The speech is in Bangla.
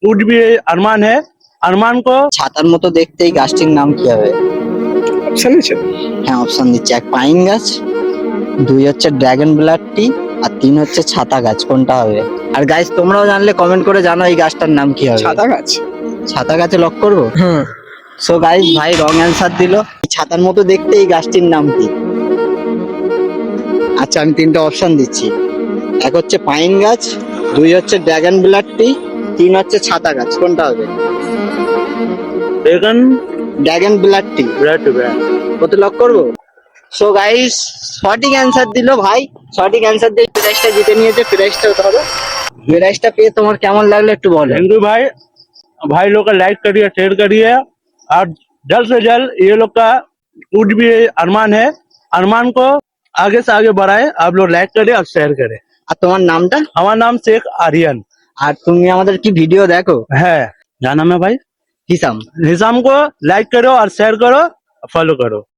टूट भी अरमान है। अरमान को ছাতার মতো দেখতে এই গাছটির নাম কি হবে? অপশন আছে? হ্যাঁ, অপশন দিচ্ছি। এক পাইন গাছ, দুই হচ্ছে ড্রাগন ব্লাড টি, আর তিন হচ্ছে ছাতা গাছ। কোনটা হবে? আর গাইস, তোমরাও জানলে কমেন্ট করে জানো এই গাছটার নাম কি হবে। ছাতা গাছ। ছাতা গাছে লক করবো। হ্যাঁ, সো গাইস, ভাই রং অ্যান্সার দিল। ছাতার মতো দেখতে এই গাছটির নাম কি? আচ্ছা, আমি তিনটা অপশন দিচ্ছি। এক হচ্ছে পাইন গাছ, দুই হচ্ছে ড্রাগন ব্লাড টি, তিন হচ্ছে ছাতা গাছ। কোনটা হবে? ड्रैगन ড্রাগন ব্লাড টি। ब्लड ब्लड কত লক করবো? সো গাইস, সঠিক অ্যান্সার দিল ভাই। সঠিক অ্যান্সার দিয়ে প্রাইজটা জিতে নিয়েছে। প্রাইজটা ধরো। প্রাইজটা পেয়ে তোমার কেমন লাগলো একটু বলো। हिंदू भाई भाई लोग का लाइक करिए, शेयर करिए और जल्द से जल्द ये लोग का टूट भी अरमान है। अरमान को आगे से आगे बढ़ाए। आप लोग लाइक करें और शेयर करें। আর তোমার नामটা? हमारा नाम शेख आर्यन আর তুমি আমাদের কি ভিডিও দেখো? है। क्या नाम है भाई? হিসাম। निजाम को लाइक करो और शेयर करो, फॉलो करो।